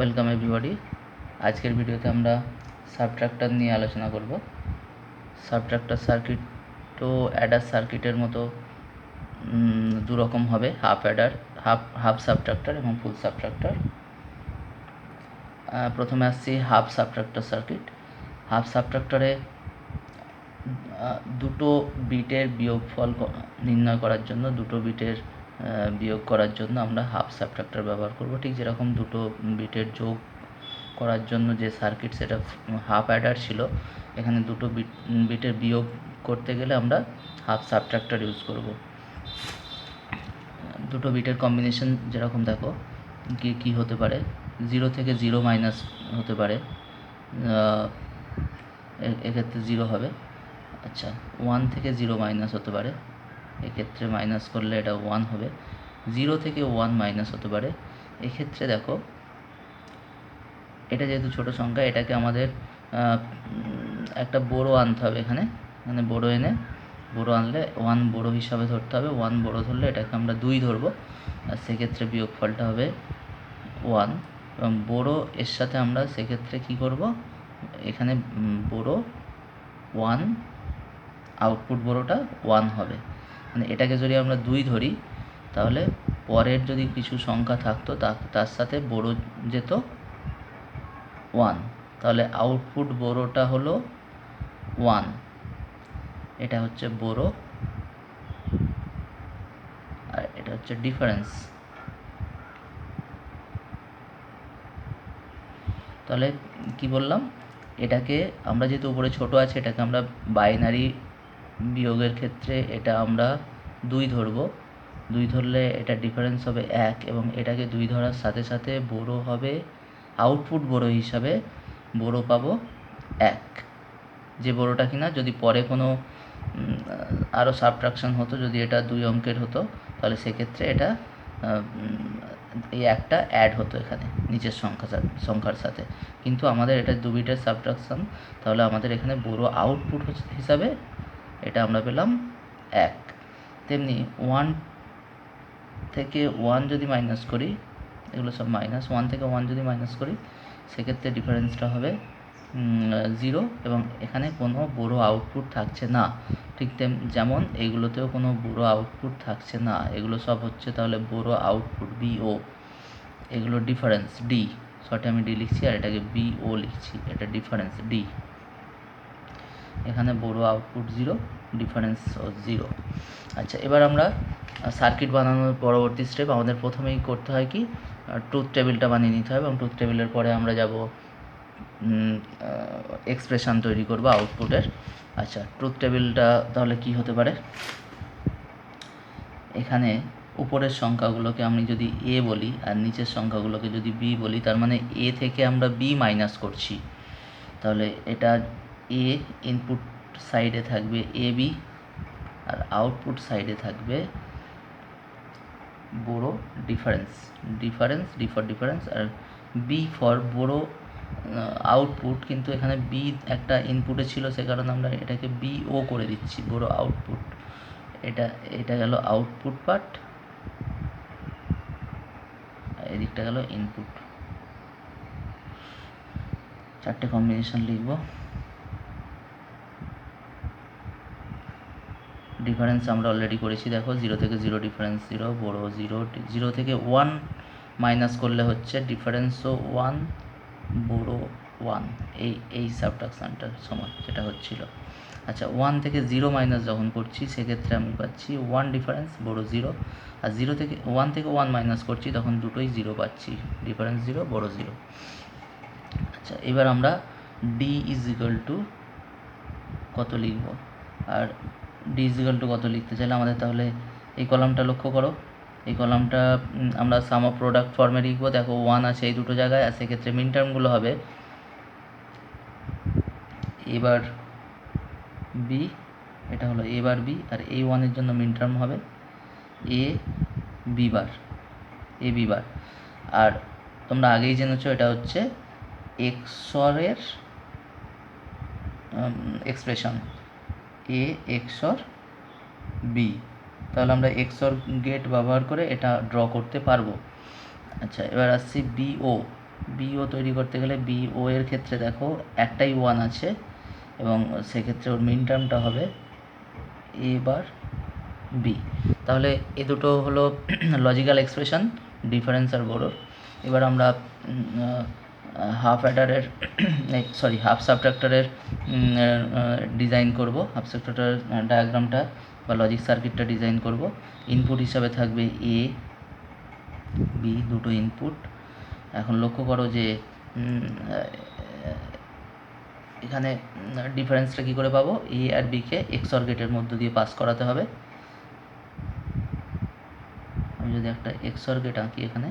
Welcome everybody. আজকের ভিডিওতে আমরা সাবট্রাক্টর নিয়ে আলোচনা করব। সাবট্রাক্টর সার্কিট তো অ্যাডার সার্কিটের মতো দু রকম হবে, হাফ অ্যাডার, হাফ সাবট্রাক্টর এবং ফুল সাবট্রাক্টর। প্রথমে আসছি হাফ সাবট্রাক্টর সার্কিট। হাফ সাবট্রাক্টরে দুটো বিটের বিয়োগফল নির্ণয় করার জন্য, দুটো বিটের বিয়োগ করার জন্য আমরা হাফ সাবট্রাক্টর ব্যবহার করব। ঠিক যেরকম দুটো বিটের যোগ করার জন্য যে সার্কিট সেটা হাফ অ্যাডার ছিল, এখানে দুটো বিটের বিয়োগ করতে গেলে আমরা হাফ সাবট্রাক্টর ইউজ করব। দুটো বিটের কম্বিনেশন যেরকম দেখো কি হতে পারে, 0 থেকে 0 মাইনাস হতে পারে, এক্ষেত্রে 0 হবে। আচ্ছা, 1 থেকে 0 মাইনাস হতে পারে, এক্ষেত্রে মাইনাস করলে এটা 1 হবে। 0 থেকে 1 মাইনাস হতে পারে, এক্ষেত্রে দেখো এটা যেহেতু ছোট সংখ্যা, এটাকে আমাদের একটা বড়ো আনতে হবে। এখানে বড়ো এনে, বড়ো আনলে 1 বড়ো হিসাবে ধরতে হবে। 1 বড়ো ধরলে এটাকে আমরা 2 ধরবো, আর সেক্ষেত্রে বিয়োগফলটা হবে 1। এবং বড়ো এর সাথে আমরা সেক্ষেত্রে কি করব, এখানে বড়ো 1, আউটপুট বড়োটা 1 হবে। মানে এটাকে যদি আমরা 2 ধরি, তাহলে পরের যদি কিছু সংখ্যা থাকতো তার সাথে বড়ো যেত 1, তাহলে আউটপুট বড়োটা হলো 1। এটা হচ্ছে বড়ো আর এটা হচ্ছে ডিফারেন্স। তাহলে কি বললাম, এটাকে আমরা যেহেতু উপরে ছোট আছে, এটাকে আমরা বাইনারি বিয়োগের ক্ষেত্রে এটা আমরা 2 ধরব। 2 ধরলে এটা ডিফারেন্স হবে 1, এবং এটাকে 2 ধরার সাথে সাথে বড়ো হবে, আউটপুট বড়ো হিসাবে বড়ো পাবো 1। যে বড়োটা কিনা যদি পরে কোনো আরও সাবট্রাকশন হতো, যদি এটা 2 অঙ্কের হতো, তাহলে সেক্ষেত্রে এটা এই একটা অ্যাড হতো এখানে নিচের সংখ্যার সাথে। কিন্তু আমাদের এটা 2 বিটের সাবট্রাকশন, তাহলে আমাদের এখানে বড়ো আউটপুট হিসাবে এটা আমরা পেলাম 1। তেমনি 1 থেকে 1 যদি মাইনাস করি, এগুলো সব মাইনাস, 1 থেকে 1 যদি মাইনাস করি, সেক্ষেত্রে ডিফারেন্সটা হবে 0, এবং এখানে কোনো বড়ো আউটপুট থাকছে না। ঠিক যেমন এইগুলোতেও কোনো বড়ো আউটপুট থাকছে না, এগুলো সব হচ্ছে তাহলে বড়ো আউটপুট BO। এগুলো ডিফারেন্স D, শর্টে আমি D লিখছি আর এটাকে BO লিখছি, এটা ডিফারেন্স D। এখানে বড়ো আউটপুট 0, ডিফারেন্স 0। আচ্ছা, এবার আমরা সার্কিট বানানোর পরবর্তী স্টেপ আমাদের প্রথমেই করতে হয় কি, ট্রুথ টেবিলটা বানিয়ে নিতে হবে, এবং ট্রুথ টেবিলের পরে আমরা যাব এক্সপ্রেশান তৈরি করব আউটপুটের। আচ্ছা, ট্রুথ টেবিলটা তাহলে কি হতে পারে, এখানে উপরের সংখ্যাগুলোকে আমি যদি A বলি আর নিচের সংখ্যাগুলোকে যদি B বলি, তার মানে A থেকে আমরা B মাইনাস করছি। তাহলে এটা A ইনপুট সাইডে থাকবে AB, আর আউটপুট সাইডে থাকবে বড়ো ডিফারেন্স, আর B ফর বড়ো আউটপুট। কিন্তু এখানে B একটা ইনপুটে ছিল, সে কারণে আমরা এটাকে BO করে দিচ্ছি, বড়ো আউটপুট। এটা গেল আউটপুট পার্ট, এদিকটা গেল ইনপুট। 4টে কম্বিনেশন লিখব। ডিফারেন্স আমরা অলরেডি করেছি, দেখো 0 থেকে 0 ডিফারেন্স 0, বড়ো 0, 0 থেকে 1 মাইনাস করলে হচ্ছে ডিফারেন্সও 1, বড়ো 1। এই সাবট্রাকশনটার সময় যেটা হচ্ছিল। আচ্ছা, 1 থেকে 0 মাইনাস যখন করছি, সেক্ষেত্রে আমি পাচ্ছি 1 ডিফারেন্স, বড়ো 0। আর 0 থেকে 1 থেকে 1 মাইনাস করছি, তখন দুটোই 0 পাচ্ছি, ডিফারেন্স 0, বড়ো 0। আচ্ছা, এবার আমরা D ইজ ইকুয়াল টু কত লিখব, আর D ইজ ইকুয়াল টু কত লিখতে চাইলে আমাদের তাহলে এই কলামটা লক্ষ্য করো, এই কলামটা আমরা সাম অফ প্রোডাক্ট ফর্মে লিখবো। দেখো 1 আছে এই দুটো জায়গায়, আর সেক্ষেত্রে মিন টার্মগুলো হবে A বার B, এটা হলো A বার B, আর এই 1-এর জন্য মিন টার্ম হবে AB বার। আর তোমরা আগেই জেনেছো এটা হচ্ছে XOR এর এক্সপ্রেশন, A XOR B। তাহলে আমরা XOR গেট ব্যবহার করে এটা ড্র করতে পারবো। আচ্ছা, এবার আসছি বিও তৈরি করতে গেলে বিও এর ক্ষেত্রে দেখো একটাই 1 আছে, এবং সেক্ষেত্রে ওর মিন টার্মটা হবে এ বার বি। তাহলে এ দুটো হলো লজিক্যাল এক্সপ্রেশন ডিফারেন্স আর বড়োর। এবার আমরা হাফ অ্যাডারের হাফ সাবট্রাক্টরের ডিজাইন করব। হাফ সাবট্রাক্টরের ডায়াগ্রামটা বা লজিক সার্কিটটা ডিজাইন করব। ইনপুট হিসাবে থাকবে এ বি, দুটো ইনপুট। এখন লক্ষ্য করো যে এখানে ডিফারেন্সটা কী করে পাবো, এ আর বিকে এক্সঅর গেটের মধ্য দিয়ে পাস করাতে হবে। আমি যদি একটা এক্সঅর গেট আঁকি, এখানে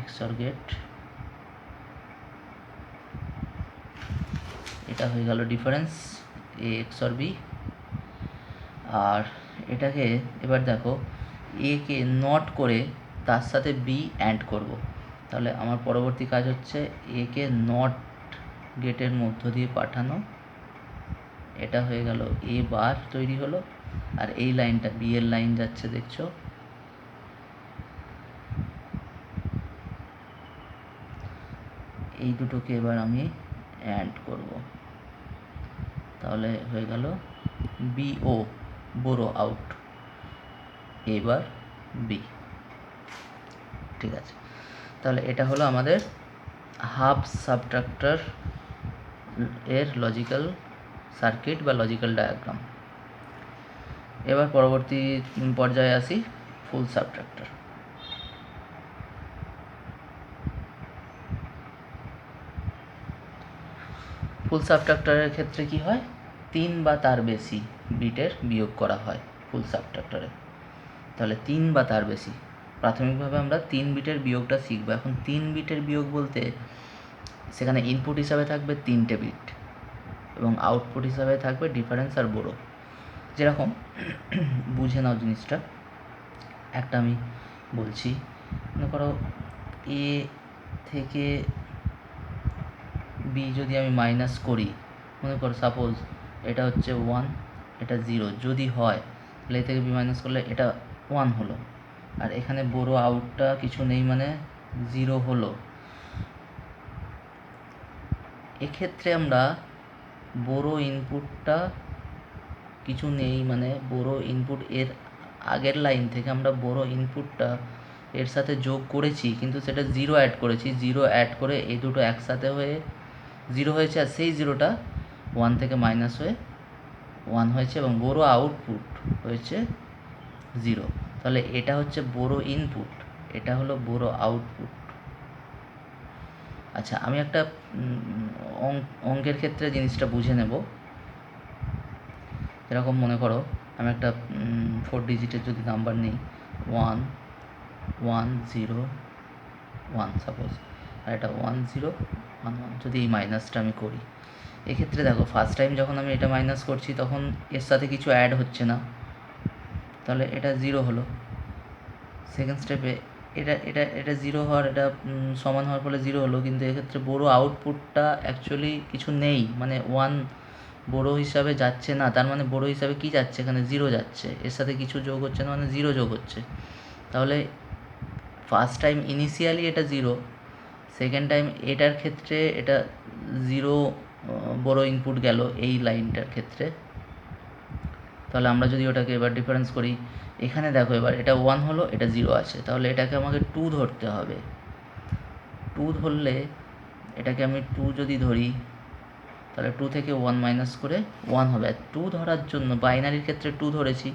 এক্সঅর গেট, এটা হয়ে গেল ডিফারেন্স এ এক্সঅর বি। আর এটাকে এবার দেখো এ কে নট করে তার সাথে বি অ্যাড করব। তাহলে আমার পরবর্তী কাজ হচ্ছে এ কে নট গেটের মধ্য দিয়ে পাঠানো, এটা হয়ে গেল এ বার তৈরি হলো। আর এই লাইনটা বি এর লাইন যাচ্ছে, দেখছো, এই দুটোকে এবার আমি অ্যাড করব। তাহলে হয়ে গেল বিও, বড়ো আউট, এবার বি। ঠিক আছে, তাহলে এটা হলো আমাদের হাফ সাবট্রাক্টর এর লজিক্যাল সার্কিট বা লজিক্যাল ডায়াগ্রাম। এবার পরবর্তী পর্যায়ে আসি, ফুল সাবট্রাক্টর। ফুল সাবট্রাক্টরের ক্ষেত্রে কি হয়, 3 বা তার বেশি বিটের বিয়োগ করা হয় ফুল সাবট্রাক্টরে। তাহলে 3 বা তার বেশি, প্রাথমিকভাবে আমরা 3 বিটের বিয়োগটা শিখব। এখন 3 বিটের বিয়োগ বলতে সেখানে ইনপুট হিসাবে থাকবে 3টে বিট এবং আউটপুট হিসাবে থাকবে ডিফারেন্স আর বড়ো। যেরকম বুঝে নাও জিনিসটা, একটা আমি বলছি, মনে করো এ থেকে বি যদি আমি মাইনাস করি, মনে করো সাপোজ এটা হচ্ছে 1, এটা 0 যদি হয়, তাহলে এ থেকে বি মাইনাস করলে এটা 1 হলো। আর এখানে বড় আউটটা কিছু নেই, মানে 0 হলো। এক্ষেত্রে আমরা বড় ইনপুটটা কিছু নেই, মানে বড় ইনপুট এর আগের লাইন থেকে আমরা বড় ইনপুটটা এর সাথে যোগ করেছি, কিন্তু সেটা 0 অ্যাড করেছি। 0 অ্যাড করে এই দুটো একসাথে হয়ে 0 হয়েছে, আর সেই 0টা 1 থেকে মাইনাস হয়ে 1 হয়েছে, এবং বড় আউটপুট হয়েছে 0। তাহলে এটা হচ্ছে বড় ইনপুট, এটা হলো বড় আউটপুট। আচ্ছা, আমি একটা অঙ্কের ক্ষেত্রে জিনিসটা বুঝে নেব। এরকম মনে করো আমি একটা 4 ডিজিটের যদি নাম্বার নিই, 1 1 0 1 সাপোজ, আর এটা 1 0 1 1, যদি এই মাইনাসটা আমি করি, এক্ষেত্রে দেখো ফার্স্ট টাইম যখন আমি এটা মাইনাস করছি তখন এর সাথে কিছু অ্যাড হচ্ছে না, তাহলে এটা 0 হলো। সেকেন্ড স্টেপে এটা এটা এটা 0 হওয়ার, এটা সমান হওয়ার ফলে 0 হলো, কিন্তু এক্ষেত্রে বড় আউটপুটটা অ্যাকচুয়ালি কিছু নেই, মানে 1 বড় হিসাবে যাচ্ছে না। তার মানে বড় হিসাবে কি যাচ্ছে, এখানে 0 যাচ্ছে, এর সাথে কিছু যোগ হচ্ছে না, মানে 0 যোগ হচ্ছে। তাহলে ফার্স্ট টাইম ইনিশিয়ালি এটা 0, সেকেন্ড টাইম এটার ক্ষেত্রে এটা 0 বড় ইনপুট গেল এই লাইনটার ক্ষেত্রে। তাহলে আমরা যদি ওটাকে এবার ডিফারেন্স করি, এখানে দেখো এবার এটা 1 হলো, এটা 0 আছে, তাহলে এটাকে আমাকে 2 ধরতে হবে। 2 ধরলে এটাকে আমি 2 যদি ধরি, তাহলে 2 থেকে 1 মাইনাস করে 1 হবে। আর 2 ধরার জন্য বাইনারির ক্ষেত্রে 2 ধরেছি,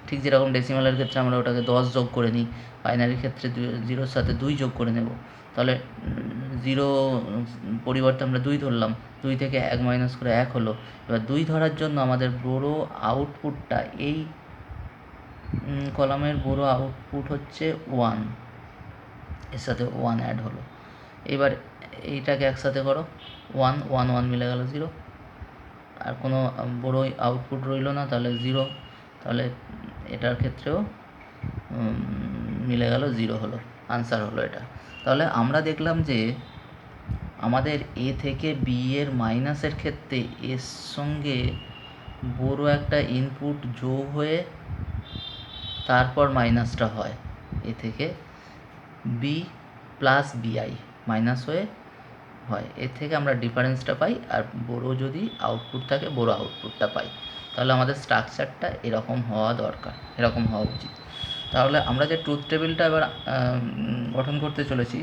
ঠিক যেরকম ডেসিমালের ক্ষেত্রে আমরা ওটাকে 10 যোগ করে নিই, বাইনারির ক্ষেত্রে 0-র সাথে 2 যোগ করে নেব। তাহলে 0 পরিবর্তে আমরা 2 ধরলাম, 2 থেকে 1 মাইনাস করে 1 হলো। এবার 2 ধরার জন্য আমাদের বড় আউটপুটটা, এই কলামের বড় আউটপুট হচ্ছে 1, এর সাথে 1 অ্যাড হলো। এবার এইটাকে একসাথে করো, 1 1 1 মিলে গেল 0, আর কোনো বড় আউটপুট রইল না, তাহলে 0। তাহলে এটার ক্ষেত্রেও মিলে গেল 0 হলো, আনসার হলো এটা। তাহলে আমরা দেখলাম যে আমাদের এ থেকে বি এর মাইনাসের ক্ষেত্রে এর সঙ্গে বড় একটা ইনপুট যোগ হয়ে তারপর মাইনাসটা হয়, এ থেকে বি প্লাস বিআই, মাইনাস হয়ে হয়, এর থেকে আমরা ডিফারেন্সটা পাই, আর বড় যদি আউটপুট থাকে বড় আউটপুটটা পাই। তাহলে আমাদের স্ট্রাকচারটা এরকম হওয়া দরকার, এরকম হওয়া উচিত। তাহলে আমরা যে ট্রুথ টেবিলটা এবার গঠন করতে চলেছি,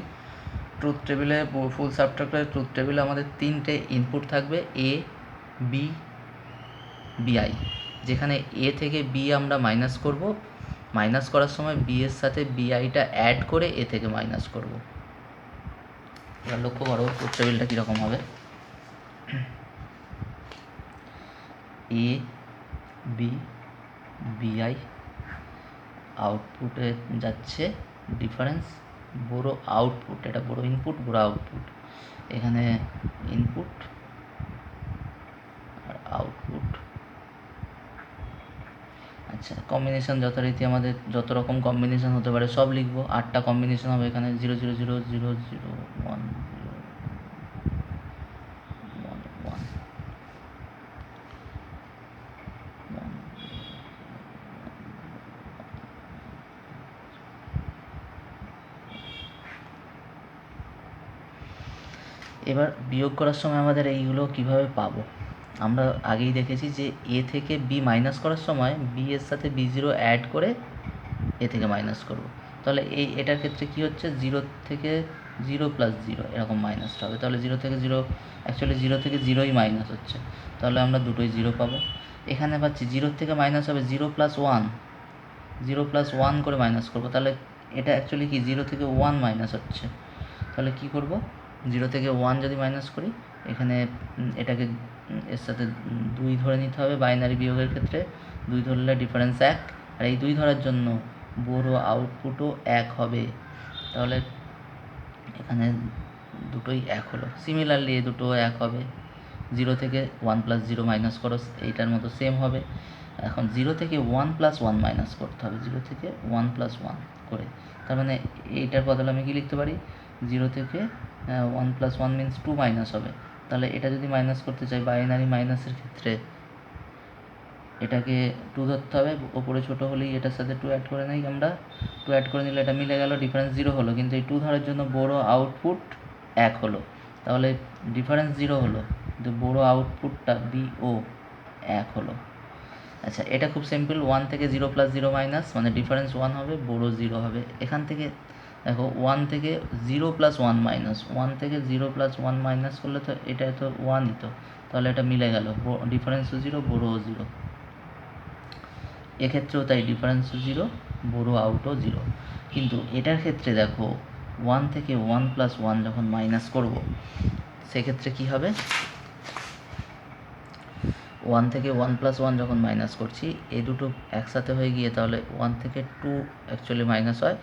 ট্রুথ টেবিলে ফুল সাবট্রাক্টরের ট্রুথ টেবিলে আমাদের 3টে ইনপুট থাকবে, এ, বি, বিআই। যেখানে এ থেকে বি আমরা মাইনাস করব, মাইনাস করার সময় বি এর সাথে বিআইটা অ্যাড করে এ থেকে মাইনাস করব। এবার লক্ষ্য করো ট্রুথ টেবিলটা কীরকম হবে। এ, বি, বিআই, আউটপুটে যাচ্ছে ডিফারেন্স, বড় আউটপুট, এটা বড় ইনপুট বড় আউটপুট, এখানে ইনপুট আর আউটপুট। আচ্ছা, কম্বিনেশন যথারীতি আমাদের যত রকম কম্বিনেশন হতে পারে সব লিখবো। 8টা কম্বিনেশন হবে এখানে, 0 0 0 0 0 1 0 1 1 1। এবার বিয়োগ করার সময় আমাদের এইগুলো কিভাবে পাবো? আমরা আগেই দেখেছি যে এ থেকে বি মাইনাস করার সময় বি এর সাথে বি0 অ্যাড করে এ থেকে মাইনাস করব। তাহলে এটার ক্ষেত্রে কি হচ্ছে, 0 থেকে 0 প্লাস 0 এরকম মাইনাসটা হবে। তাহলে 0 থেকে 0, অ্যাকচুয়ালি 0 থেকে 0ই মাইনাস হচ্ছে, তাহলে আমরা দুটোই 0 পাবো। এখানে পাচ্ছি 0 থেকে মাইনাস হবে 0 প্লাস 1, 0 প্লাস 1 করে মাইনাস করবো। তাহলে এটা অ্যাকচুয়ালি কি 0 থেকে 1 মাইনাস হচ্ছে। তাহলে কি করব, 0 থেকে 1 যদি মাইনাস করি, এখানে এটাকে এর সাথে 2 ধরে নিতে হবে বাইনারি বিয়োগের ক্ষেত্রে। 2 ধরলে ডিফারেন্স 1, আর এই 2 ধরার জন্য বড় আউটপুটও 1 হবে। তাহলে এখানে দুটোই 1 হলো। সিমিলারলি এই দুটো 1 হবে। 0 থেকে 1 প্লাস 0 মাইনাস করো, এইটার মতো সেম হবে। এখন 0 থেকে 1 প্লাস 1 মাইনাস করতে হবে, 0 থেকে 1 প্লাস 1 করে। তার মানে এইটার বদলে আমি কি লিখতে পারি, 0 থেকে 1 প্লাস 1 মিনস 2 মাইনাস হবে। তাহলে এটা যদি মাইনাস করতে চাই বাইনারি মাইনাসের ক্ষেত্রে, এটাকে 2 ধরতে হবে, ওপরে ছোটো হলেই এটার সাথে 2 অ্যাড করে নেই আমরা। 2 অ্যাড করে নিলে এটা মিলে গেল, ডিফারেন্স 0 হলো। কিন্তু এই 2 ধরার জন্য বড় আউটপুট 1 হলো, তাহলে ডিফারেন্স 0 হলো, কিন্তু বড় আউটপুটটা বিও 1 হলো। আচ্ছা, এটা খুব সিম্পল। 1 থেকে 0 প্লাস 0 মাইনাস, মানে ডিফারেন্স 1 হবে, বড় 0 হবে। এখান থেকে দেখো 1 থেকে 0 প্লাস 1 মাইনাস, 1 থেকে 0 প্লাস 1 মাইনাস করলে তো এটা তো 1ই তো, তাহলে এটা মিলে গেল, ডিফারেন্সও 0 বড়ও 0। এক্ষেত্রেও তাই, ডিফারেন্সও 0 বড় আউটও 0। কিন্তু এটার ক্ষেত্রে দেখো 1 থেকে 1 প্লাস 1 যখন মাইনাস করব, সেক্ষেত্রে কি হবে, 1 থেকে 1 প্লাস 1 যখন মাইনাস করছি, এই দুটো একসাথে হয়ে গিয়ে তাহলে 1 থেকে 2 অ্যাকচুয়ালি মাইনাস হয়।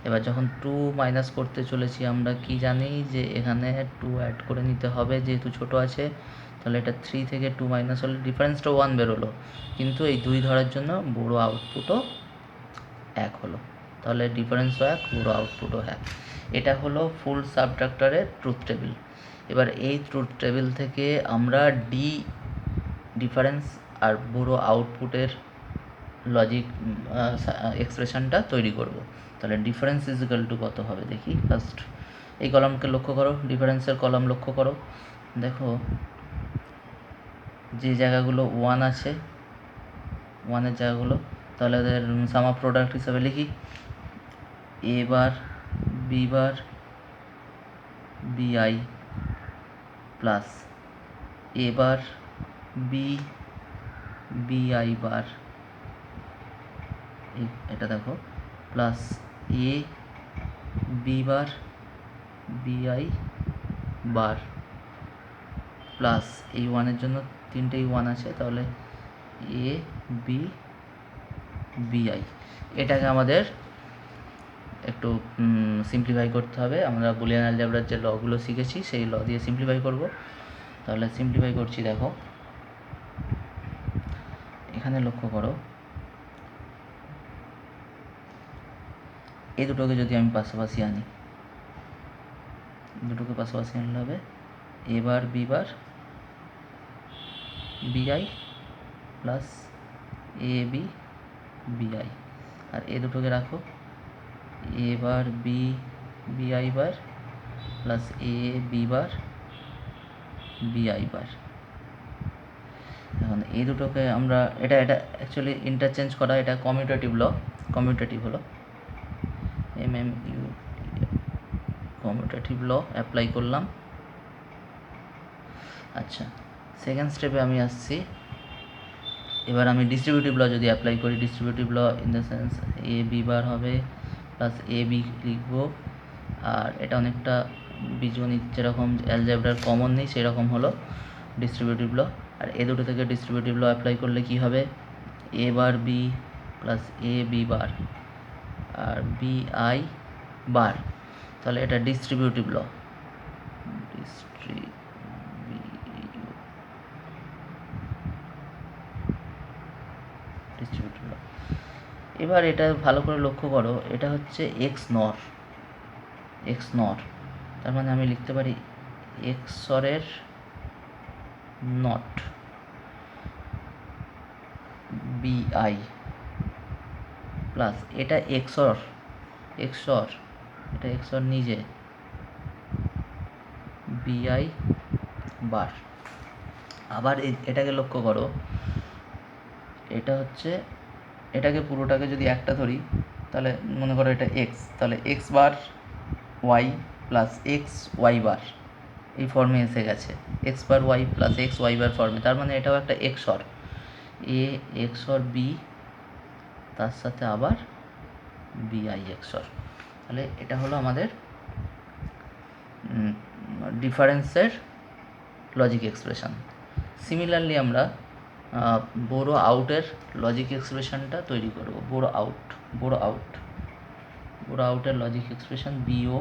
এবার যখন 2 মাইনাস করতে চলেছি, আমরা কি জানি যে এখানে 2 অ্যাড করে নিতে হবে, যেহেতু ছোট আছে। তাহলে এটা 3 থেকে 2 মাইনাস হলে ডিফারেন্সটা 1 বেরোলো, কিন্তু এই 2 ধরার জন্য বড় আউটপুটও 1 হলো। তাহলে ডিফারেন্সও 1, বড় আউটপুটও 1। এটা হলো ফুল সাবট্রাক্টরের ট্রুথ টেবিল। এবার এই ট্রুথ টেবিল থেকে আমরা ডিফারেন্স আর বড় আউটপুটের লজিক এক্সপ্রেশনটা তৈরি করব। তাহলে ডিফারেন্স ইজ ইকাল টু কত হবে দেখি। ফার্স্ট এই কলামকে লক্ষ্য করো, ডিফারেন্সের কলাম লক্ষ্য করো, দেখো যে জায়গাগুলো 1 আছে, 1-এর জায়গাগুলো, তাহলে ওদের সাম অফ প্রোডাক্ট হিসাবে লিখি, এ বার বি বার বিআই প্লাস এ বার বি বিআই বার, এটা দেখো, প্লাস এ বি বার বিআই বার, প্লাস এই 1-এর জন্য 3টেই 1 আছে, তাহলে এ বি বিআই। এটাকে আমাদের একটু সিম্পলিফাই করতে হবে। আমরা বুলিয়ান অ্যালজেব্রার যে লগুলো শিখেছি সেই ল দিয়ে সিম্পলিফাই করব। তাহলে সিম্পলিফাই করছি, দেখো এখানে লক্ষ্য করো, এই দুটোকে যদি আমি পাশাপাশি আনি, দুটোকে পাশাপাশি আনলে হবে A bar B bar B I plus A B বিআই, আর এ দুটোকে রাখো, এ বার বি বিআই বার প্লাস এ বি বার বিআই বার। এখন এই দুটোকে আমরা এটা অ্যাকচুয়ালি ইন্টারচেঞ্জ করা, এটা কমিউটেটিভ হলো MMU কমিউটেটিভ ল অ্যাপ্লাই করলাম। আচ্ছা, সেকেন্ড স্টেপে আমি আসছি। এবার আমি ডিস্ট্রিবিউটিভ ল যদি অ্যাপ্লাই করি, distributive law in the sense A B bar হবে প্লাস এ বি লিখবো। আর এটা অনেকটা বীজগণিত যেরকম অ্যালজেব্রার কমন নেই সেরকম হলো ডিস্ট্রিবিউটিভ ল। আর এ দুটো থেকে ডিস্ট্রিবিউটিভ ল অ্যাপ্লাই করলে কি হবে, A bar B plus A B bar আর বি আই বার। তাহলে এটা ডিস্ট্রিবিউটিভ ল। ডিস্ট্রিবিউটিভ ল। এবার এটা ভালো করে লক্ষ্য করো, এটা হচ্ছে এক্স নর, তার মানে আমি লিখতে পারি এক্সরের নট বিআই প্লাস এটা এক্সর এটা এক্সর নিজে বিআই বার। আবার এটাকে লক্ষ্য করো, এটা হচ্ছে এটাকে পুরোটাকে যদি একটা ধরি তাহলে মনে করো এটা এক্স, তাহলে x bar Y plus x y bar এই ফর্মে এসে গেছে, x bar Y plus x y bar ফর্মে। তার মানে এটাও একটা এক্সর, এ এক্সর বি তার সাথে আবার বিআই এক্সর। তাহলে এটা হলো আমাদের ডিফারেন্সের লজিক এক্সপ্রেশন। সিমিলারলি আমরা বড় আউটের লজিক এক্সপ্রেশনটা তৈরি করব। বড় আউটের লজিক এক্সপ্রেশন বিও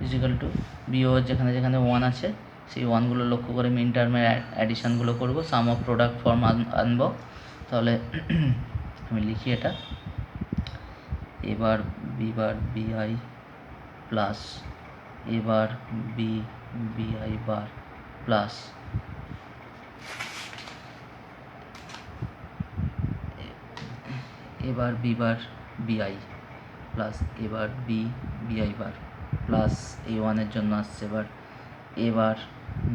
ইজিক্যাল টু বিও যেখানে যেখানে ওয়ান আছে সেই ওয়ানগুলো লক্ষ্য করে মিন টার্মের অ্যাডিশানগুলো করবো, সাম অফ প্রোডাক্ট ফর্ম আনবো। তাহলে আমি লিখি এটা, এবার বি বার বিআই প্লাস এবার বি বিআই বার প্লাস এবার বি বার বিআই প্লাস এবার বি বিআই বার প্লাস এই ওয়ানের জন্য আসছে এবার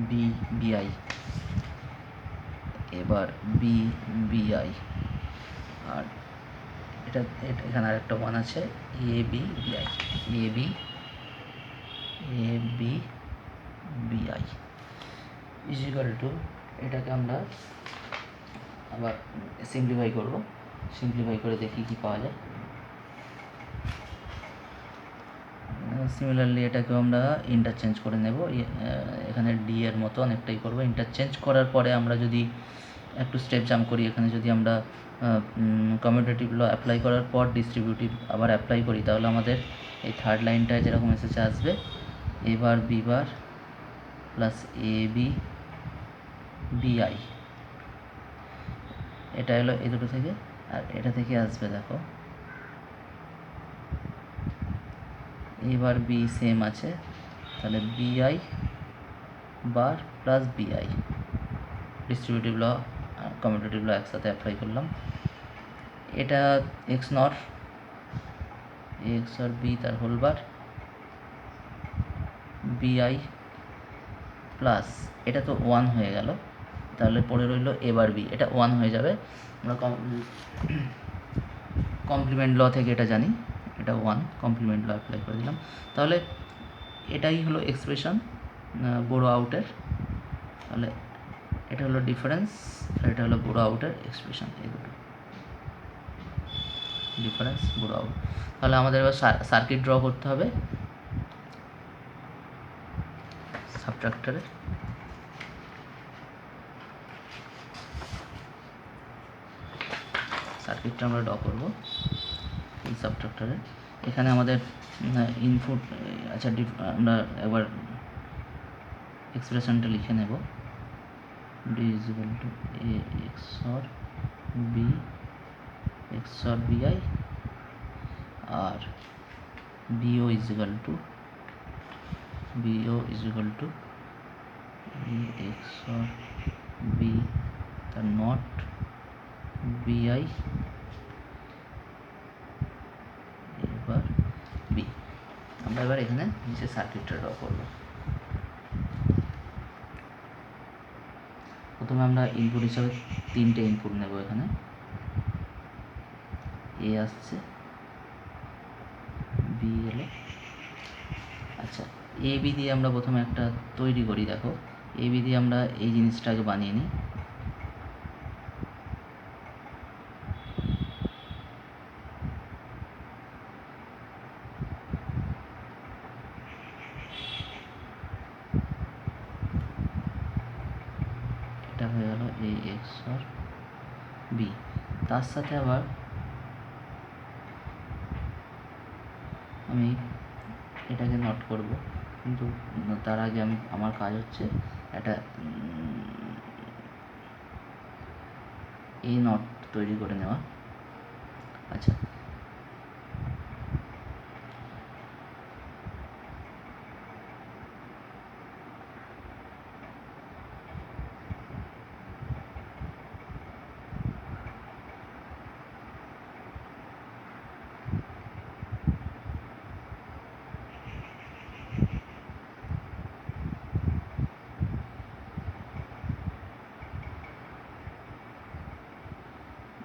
বি বিআই, এবার বি বিআই, আর এটা এখানে আরেকটা ওয়ান আছে এ বি বিআই, এ বি বিআই ইজিক্যাল টু, এটাকে আমরা আবার সিম্পলিফাই করব। সিম্পলিফাই করে দেখি কি পাওয়া যায়। সিমিলারলি এটাকেও আমরা ইন্টারচেঞ্জ করে নেব, এখানে ডি এর মতো অনেকটাই করব। ইন্টারচেঞ্জ করার পরে আমরা যদি একটু স্টেপ জাম্প করি, এখানে যদি আমরা কমিউটেটিভ ল অ্যাপ্লাই করার পর ডিস্ট্রিবিউটিভ আবার অ্যাপ্লাই করি, তাহলে আমাদের এই থার্ড লাইনটায় যেরকম এসেছে আসবে এবার B bar plus A B বিআই। এটা হলো এই দুটো থেকে, আর এটা থেকে আসবে দেখো এবার বি সেম আছে, তাহলে B I bar plus B I. Distributive law commutative law একসাথে অ্যাপ্লাই করলাম। এটা এক্স নট এক্স আর বি তার হোল বার বিআই প্লাস এটা তো ওয়ান হয়ে গেল, তাহলে পড়ে রইল এবার বি, এটা ওয়ান হয়ে যাবে। আমরা কমপ্লিমেন্ট ল থেকে এটা জানি, এটা ওয়ান, কমপ্লিমেন্ট ল অ্যাপ্লাই করে দিলাম। তাহলে এটাই হলো এক্সপ্রেশন বড় আউটের। তাহলে এটা হলো ডিফারেন্স আর এটা হলো বড় আউটের এক্সপ্রেশন, এই দুটো ডিফারেন্স বড় আউট। তাহলে আমাদের এবার সার্কিট ড্র করতে হবে সাবট্রাক্টরে। সার্কিটটা আমরা ড্র করবো এই সাবট্রাক্টরে। এখানে আমাদের ইনপুট, আচ্ছা আমরা একবার এক্সপ্রেশনটা লিখে নেব, D is equal to A XOR B XOR B I আর B O is equal to A XOR B তার নট বিআই এবার বি। আমরা এবার এখানে নিচে সার্কিটটা ড্র করবো। প্রথমে আমরা ইনপুট হিসাবে 3টে ইনপুট নেব। এখানে এ আসছে, বি এলো। আচ্ছা, এ বি দিয়ে আমরা প্রথমে একটা তৈরি করি। দেখো, এ বি দিয়ে আমরা এই জিনিসটাকে বানিয়ে নিই। এটা হয়ে গেল এ এক্স অর বি। তার সাথে আবার আমি এটাকে নট করব, কিন্তু তার আগে আমার কাজ হচ্ছে একটা এ নট তৈরি করে নেওয়া। আচ্ছা,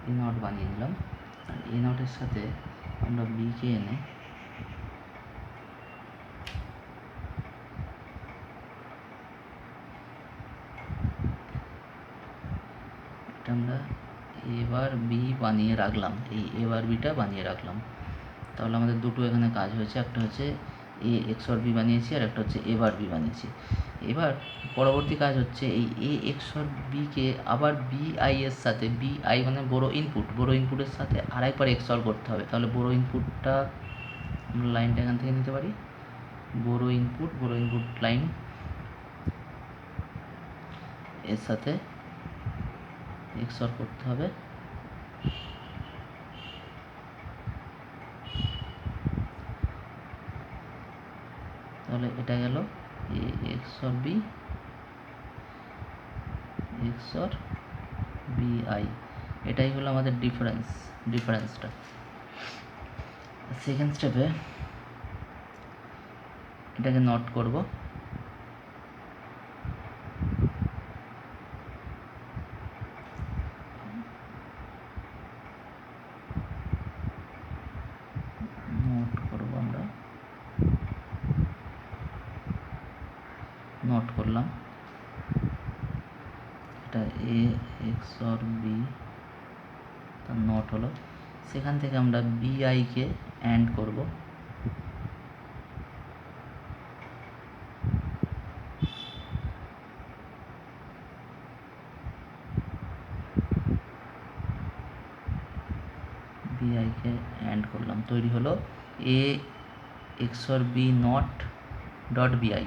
এ নট বানিয়ে নিলাম। আর এ নটের সাথে আমরা বিকে এনে এটা আমরা এবার বি বানিয়ে রাখলাম, এই এবার বিটা বানিয়ে রাখলাম। তাহলে আমাদের দুটো এখানে কাজ হয়েছে, একটা হচ্ছে এ এক্স অর বি বানিয়েছি, আর একটা হচ্ছে এবার বি বানিয়েছি। এবার পরবর্তী কাজ হচ্ছে এই এ এক্স অর বিকে আবার বি আই এর সাথে, বি আই মানে বড় ইনপুটের সাথে আরেকবার এক্স অর করতে হবে। তাহলে বড় ইনপুটটা আমরা লাইনটা এখান থেকে নিতে পারি। বড় ইনপুট লাইন এর সাথে এক্স অর করতে হবে। তাহলে এটা গেল A XOR B, XOR B I. এটাই হলো আমাদের ডিফারেন্সটা। সেকেন্ড স্টেপে এটাকে নট করব। আমরা নট করলাম, এটা এ এক্স অর বি তার নট হলো। সেখান থেকে আমরা বি আইকে অ্যান্ড করব। বি আইকে অ্যান্ড করলাম, তৈরি হলো A XOR B not dot B I,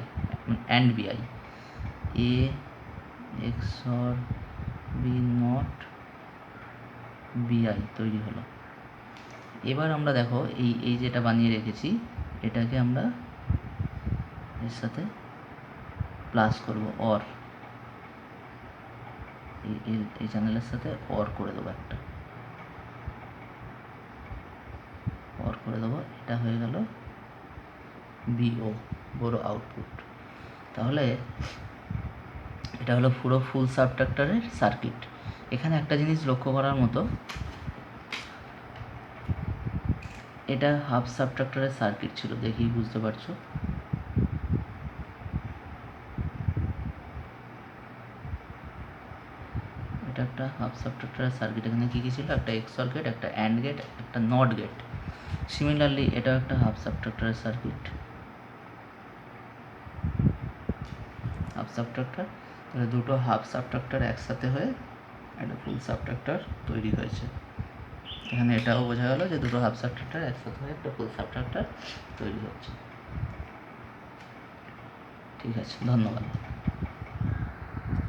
and B I. A XOR B not B I তৈরি হলো। এবার আমরা দেখো এই যেটা বানিয়ে রেখেছি, এটাকে আমরা এর সাথে প্লাস করব, অর এই চ্যানেলের সাথে অর করে দেবো, একটা অর করে দেবো। এটা হয়ে গেল বিও, বড় আউটপুট। তাহলে এটা হলো পুরো ফুল সাবট্রাক্টরের সার্কিট। এখানে একটা জিনিস লক্ষ্য করার মতো, এটা হাফ সাবট্রাক্টরের সার্কিট ছিল, দেখেই বুঝতে পারছো। এটা একটা হাফ সাবট্রাক্টরের সার্কিট। এখানে কী কী ছিল? একটা এক্সঅর গেট, একটা অ্যান্ড গেট, একটা নট গেট। সিমিলারলি এটাও একটা হাফ সাবট্রাক্টরের সার্কিট, হাফ সাবট্রাক্টর। তাহলে দুটো হাফ সাবট্রাক্টর একসাথে হয়ে একটা ফুল সাবট্রাক্টর তৈরি হয়েছে। এখানে এটাও বোঝা গেল যে দুটো হাফ সাবট্রাক্টর একসাথে হয়ে একটা ফুল সাবট্রাক্টর তৈরি হচ্ছে। ঠিক আছে, ধন্যবাদ।